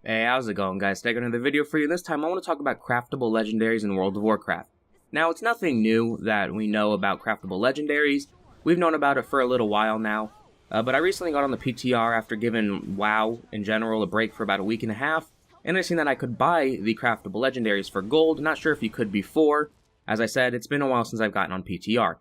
Hey, how's it going, guys? Today I got another video for you. This time I want to talk about craftable legendaries in World of Warcraft. Now, it's nothing new that we know about craftable legendaries. We've known about it for a little while now. But I recently got on the PTR after giving WoW in general a break for about a week and a half, and I seen that I could buy the craftable legendaries for gold. Not sure if you could before. As I said, it's been a while since I've gotten on PTR.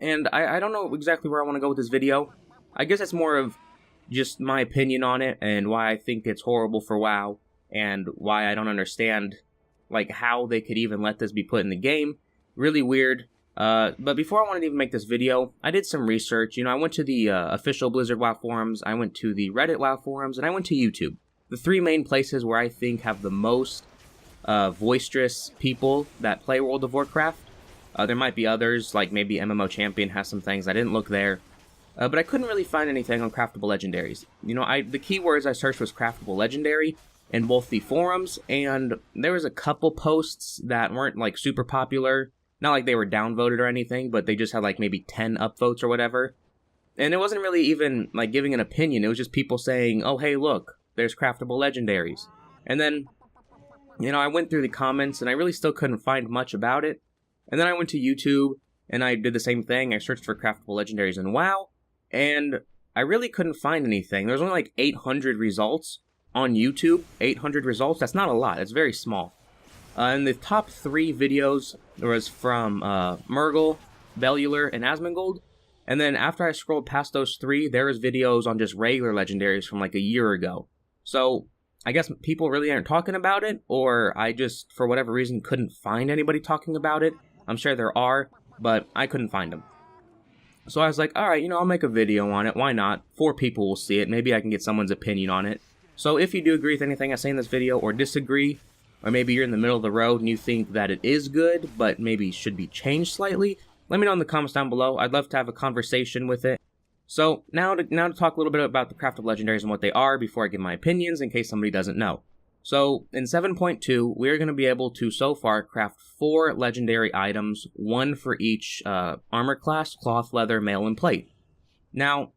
And I don't know exactly where I want to go with this video. I guess it's more of just my opinion on it and why I think it's horrible for WoW and why I don't understand like how they could even let this be put in the game. Really weird. But before I wanted to even make this video, I did some research. I went to the official Blizzard WoW forums, I went to the Reddit WoW forums, and I went to YouTube. The three main places where I think have the most boisterous people that play World of Warcraft. There might be others, like maybe MMO Champion has some things. I didn't look there. But I couldn't really find anything on craftable legendaries. The keywords I searched was craftable legendary in both the forums, and there was a couple posts that weren't like super popular. Not like they were downvoted or anything, but they just had like maybe 10 upvotes or whatever. And it wasn't really even like giving an opinion. It was just people saying, oh, hey, look, there's craftable legendaries. And then, I went through the comments and I really still couldn't find much about it. And then I went to YouTube and I did the same thing. I searched for craftable legendaries in WoW. And I really couldn't find anything. There was only like 800 results on YouTube. 800 results, that's not a lot. It's very small. And the top 3 videos was from Murgle, Bellular, and Asmongold. And then after I scrolled past those 3, there was videos on just regular legendaries from like a year ago. So I guess people really aren't talking about it, or I just, for whatever reason, couldn't find anybody talking about it. I'm sure there are, but I couldn't find them. So I was like, alright, I'll make a video on it. Why not? 4 people will see it. Maybe I can get someone's opinion on it. So if you do agree with anything I say in this video, or disagree, or maybe you're in the middle of the road and you think that it is good, but maybe should be changed slightly, let me know in the comments down below. I'd love to have a conversation with it. So now to talk a little bit about the craftable legendaries and what they are before I give my opinions in case somebody doesn't know. So in 7.2, we're going to be able to, so far, craft 4 legendary items, 1 for each armor class, cloth, leather, mail, and plate. Now,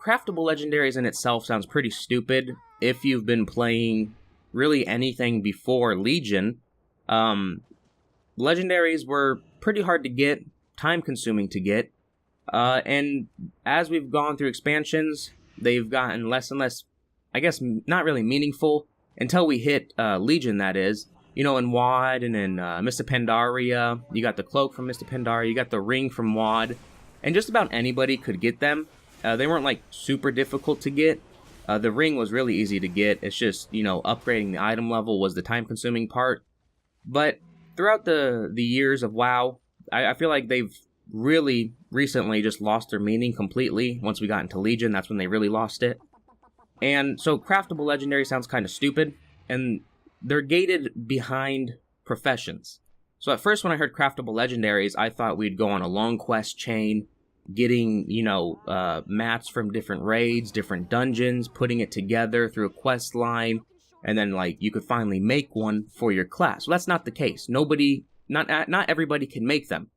craftable legendaries in itself sounds pretty stupid if you've been playing really anything before Legion. Legendaries were pretty hard to get, time-consuming to get, and as we've gone through expansions, they've gotten less and less, I guess, not really meaningful, until we hit Legion, that is. In WoD and in Mr. Pandaria, you got the cloak from Mr. Pandaria, you got the ring from WoD, and just about anybody could get them. They weren't like super difficult to get. The ring was really easy to get. It's just, upgrading the item level was the time-consuming part. But throughout the years of WoW, I feel like they've really recently just lost their meaning completely. Once we got into Legion, that's when they really lost it. And so craftable legendary sounds kind of stupid, and they're gated behind professions. So at first when I heard craftable legendaries, I thought we'd go on a long quest chain, getting, mats from different raids, different dungeons, putting it together through a quest line, and then like you could finally make one for your class. Well, that's not the case. Not everybody can make them.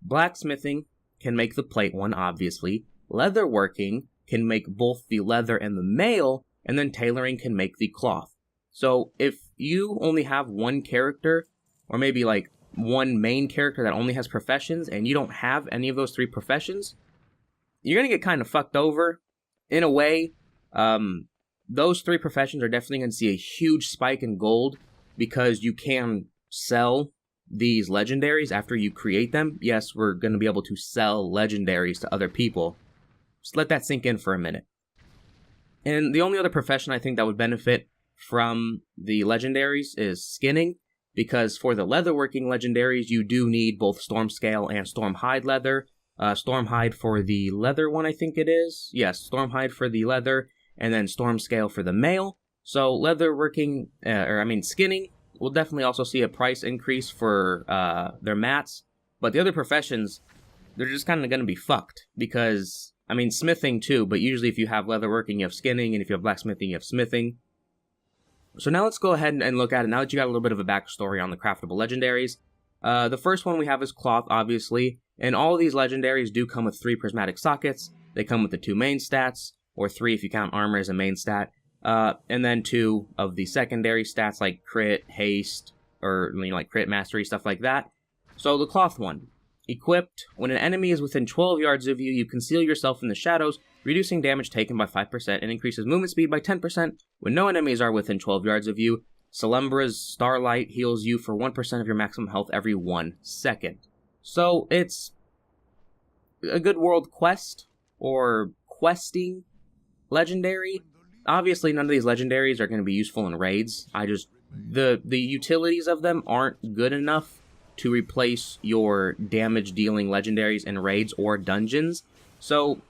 Blacksmithing can make the plate one, obviously. Leatherworking can make both the leather and the mail, and then tailoring can make the cloth. So if you only have one character, or maybe like one main character that only has professions, and you don't have any of those 3 professions, you're gonna get kind of fucked over. In a way, those 3 professions are definitely gonna see a huge spike in gold, because you can sell these legendaries after you create them. Yes, we're gonna be able to sell legendaries to other people. Just let that sink in for a minute. And the only other profession I think that would benefit from the legendaries is skinning, because for the leatherworking legendaries, you do need both Stormscale and Stormhide leather. Stormhide for the leather one, I think it is. Yes, Stormhide for the leather, and then Stormscale for the mail. So leatherworking, skinning, will definitely also see a price increase for their mats. But the other professions, they're just kind of going to be fucked, because smithing too, but usually if you have leatherworking, you have skinning, and if you have blacksmithing, you have smithing. So now let's go ahead and look at it, now that you got a little bit of a backstory on the craftable legendaries. The first one we have is cloth, obviously, and all of these legendaries do come with 3 prismatic sockets. They come with the 2 main stats, or 3 if you count armor as a main stat. And then 2 of the secondary stats like crit, haste, or like crit mastery, stuff like that. So the cloth one. Equipped, when an enemy is within 12 yards of you, you conceal yourself in the shadows, reducing damage taken by 5% and increases movement speed by 10%. When no enemies are within 12 yards of you, Solembra's Starlight heals you for 1% of your maximum health every 1 second. So it's a good world quest, or questing legendary. Obviously, none of these legendaries are going to be useful in raids. The utilities of them aren't good enough to replace your damage-dealing legendaries in raids or dungeons. So,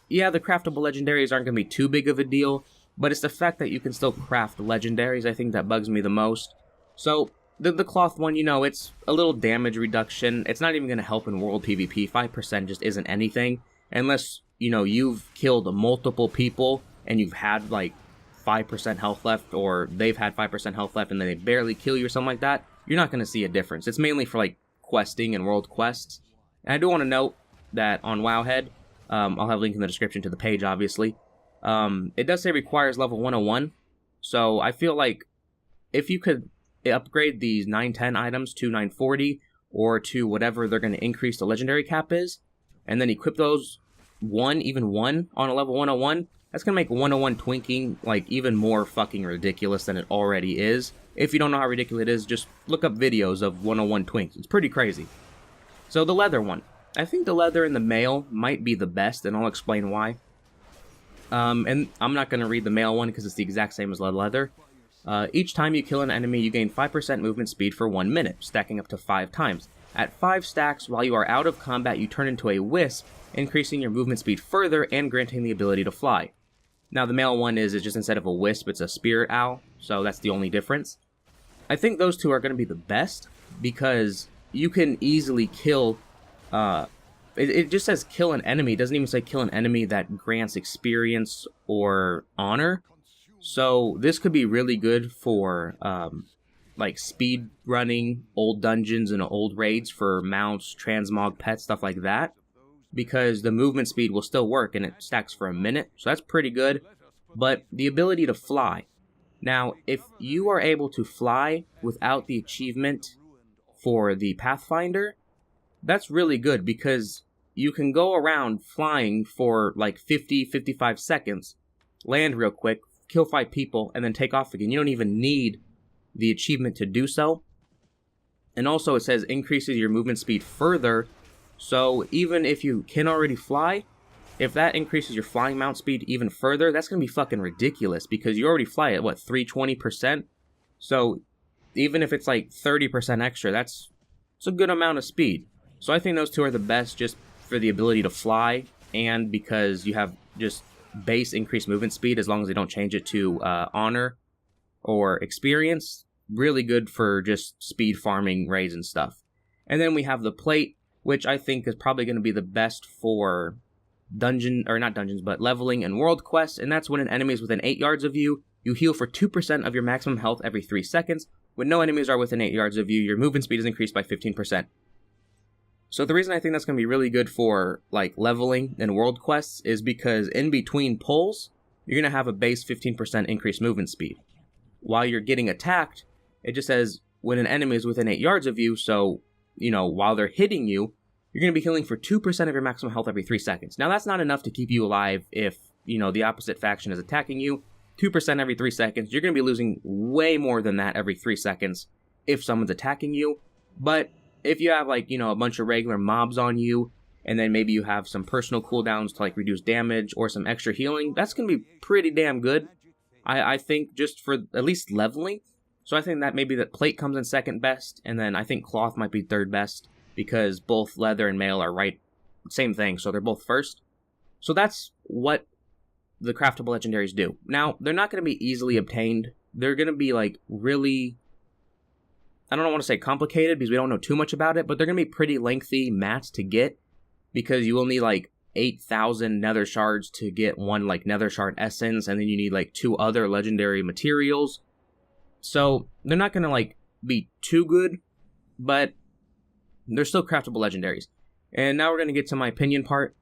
yeah, the craftable legendaries aren't going to be too big of a deal, but it's the fact that you can still craft legendaries, I think, that bugs me the most. So, the cloth one, it's a little damage reduction. It's not even going to help in world PvP. 5% just isn't anything, unless, you've killed multiple people and you've had, 5% health left, or they've had 5% health left and then they barely kill you or something like that. You're not going to see a difference. It's mainly for, questing and world quests. And I do want to note that on Wowhead, I'll have a link in the description to the page, obviously. It does say requires level 101. So I feel like if you could upgrade these 910 items to 940, or to whatever they're going to increase the legendary cap is, and then equip those even one on a level 101, that's going to make 101 twinking, even more fucking ridiculous than it already is. If you don't know how ridiculous it is, just look up videos of 101 twinks. It's pretty crazy. So the leather one. I think the leather in the mail might be the best, and I'll explain why. And I'm not going to read the mail one because it's the exact same as leather. Each time you kill an enemy, you gain 5% movement speed for 1 minute, stacking up to 5 times. At 5 stacks, while you are out of combat, you turn into a wisp, increasing your movement speed further and granting the ability to fly. Now, the male one is just instead of a wisp, it's a spirit owl, so that's the only difference. I think those two are going to be the best, because you can easily kill, it just says kill an enemy, it doesn't even say kill an enemy that grants experience or honor. So this could be really good for, speed running old dungeons and old raids for mounts, transmog, pets, stuff like that. Because the movement speed will still work and it stacks for a minute, so that's pretty good. But the ability to fly. Now, if you are able to fly without the achievement for the Pathfinder, that's really good, because you can go around flying for 50-55 seconds, land real quick, kill 5 people, and then take off again. You don't even need the achievement to do so. And also it says increases your movement speed further. So even if you can already fly, if that increases your flying mount speed even further, that's going to be fucking ridiculous, because you already fly at, 320%? So even if it's 30% extra, it's a good amount of speed. So I think those two are the best, just for the ability to fly, and because you have just base increased movement speed as long as they don't change it to honor or experience. Really good for just speed farming raids and stuff. And then we have the plate, which I think is probably going to be the best for leveling and world quests, and that's when an enemy is within 8 yards of you, you heal for 2% of your maximum health every 3 seconds. When no enemies are within 8 yards of you, your movement speed is increased by 15%. So the reason I think that's going to be really good for, leveling and world quests is because in between pulls, you're going to have a base 15% increased movement speed. While you're getting attacked, it just says when an enemy is within 8 yards of you, so while they're hitting you, you're going to be healing for 2% of your maximum health every 3 seconds. Now, that's not enough to keep you alive if, the opposite faction is attacking you. 2% every 3 seconds. You're going to be losing way more than that every 3 seconds if someone's attacking you. But if you have, a bunch of regular mobs on you, and then maybe you have some personal cooldowns to, reduce damage or some extra healing, that's going to be pretty damn good. I think just for at least leveling. So I think that maybe that plate comes in second best, and then I think cloth might be third best, because both leather and mail are same thing, so they're both first. So that's what the craftable legendaries do. Now, they're not going to be easily obtained. They're going to be really, I don't want to say complicated because we don't know too much about it, but they're going to be pretty lengthy mats to get, because you will need 8,000 nether shards to get one nether shard essence, and then you need 2 other legendary materials. So they're not going to be too good, but they're still craftable legendaries. And now we're going to get to my opinion part.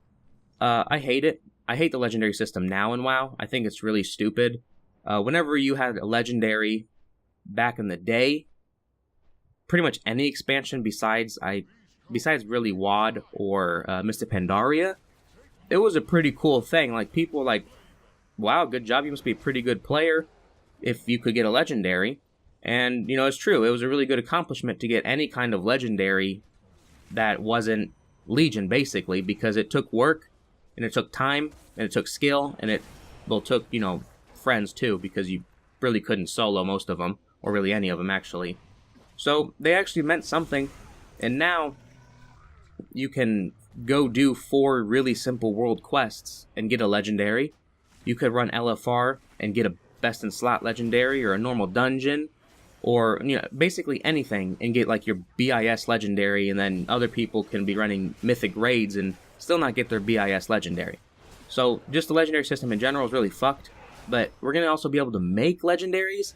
I hate it. I hate the legendary system now in WoW. I think it's really stupid. Whenever you had a legendary back in the day, pretty much any expansion besides really WoD or Mystic Pandaria, it was a pretty cool thing. Like, people were like, wow, good job, you must be a pretty good player if you could get a legendary. And, you know, it's true, it was a really good accomplishment to get any kind of legendary that wasn't Legion, basically, because it took work, and it took time, and it took skill, and it, well, took, you know, friends too, because you really couldn't solo most of them, or really any of them, actually. So, they actually meant something, and now you can go do 4 really simple world quests and get a legendary. You could run LFR and get a best in slot legendary, or a normal dungeon, or, you know, basically anything, and get like your BIS legendary, and then other people can be running mythic raids and still not get their BIS legendary. So just the legendary system in general is really fucked, but we're going to also be able to make legendaries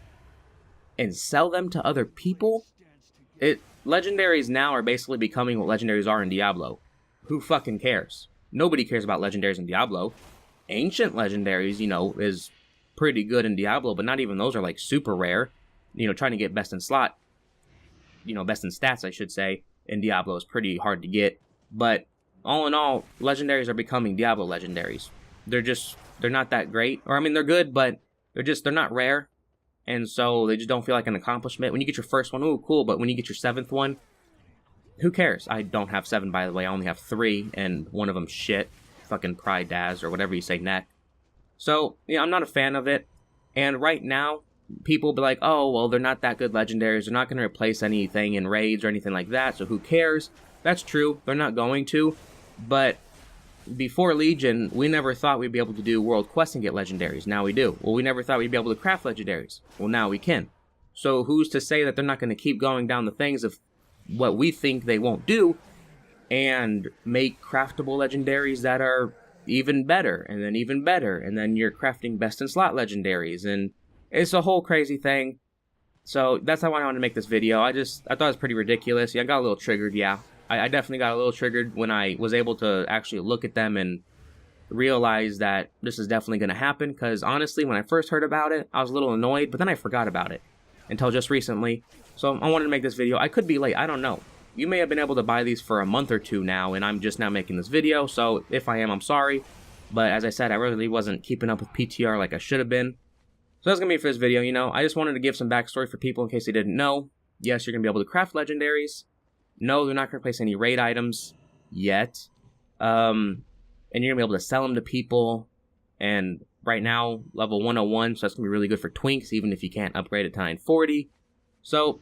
and sell them to other people. Legendaries now are basically becoming what legendaries are in Diablo. Who fucking cares? Nobody cares about legendaries in Diablo. Ancient legendaries, you know, is pretty good in Diablo, but not even those are like super rare. You know, trying to get best in slot, you know, best in stats, I should say, in Diablo is pretty hard to get. But all in all, legendaries are becoming Diablo legendaries. They're not that great. Or, I mean, they're good, but they're not rare. And so they just don't feel like an accomplishment. When you get your first one, ooh, cool. But when you get your 7th one, who cares? I don't have 7, by the way. I only have 3, and one of them shit. Fucking Pride Daz, or whatever you say, neck. So, yeah, I'm not a fan of it. And right now, people will be like, oh, well, they're not that good legendaries. They're not going to replace anything in raids or anything like that, so who cares? That's true. They're not going to. But before Legion, we never thought we'd be able to do world quests and get legendaries. Now we do. Well, we never thought we'd be able to craft legendaries. Well, now we can. So who's to say that they're not going to keep going down the things of what we think they won't do and make craftable legendaries that are even better, and then even better, and then you're crafting best in slot legendaries, and it's a whole crazy thing. So that's how I wanted to make this video. I thought it was pretty ridiculous. Yeah, I got a little triggered, yeah. I definitely got a little triggered when I was able to actually look at them and realize that this is definitely going to happen, because honestly, when I first heard about it, I was a little annoyed, but then I forgot about it until just recently. So I wanted to make this video. I could be late, I don't know. You may have been able to buy these for a month or 2 now, and I'm just now making this video, so if I am, I'm sorry. But as I said, I really wasn't keeping up with PTR like I should have been. So that's going to be it for this video, you know. I just wanted to give some backstory for people in case they didn't know. Yes, you're going to be able to craft legendaries. No, they're not going to replace any raid items yet. And you're going to be able to sell them to people. And right now, level 101, so that's going to be really good for twinks, even if you can't upgrade it to 940. So,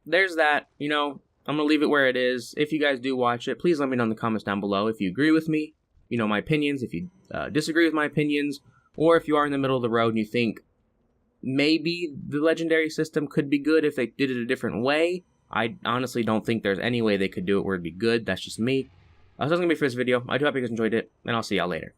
there's that, you know. I'm going to leave it where it is. If you guys do watch it, please let me know in the comments down below if you agree with me, you know, my opinions, if you disagree with my opinions, or if you are in the middle of the road and you think maybe the legendary system could be good if they did it a different way. I honestly don't think there's any way they could do it where it'd be good. That's just me. So that's going to be for this video. I do hope you guys enjoyed it, and I'll see y'all later.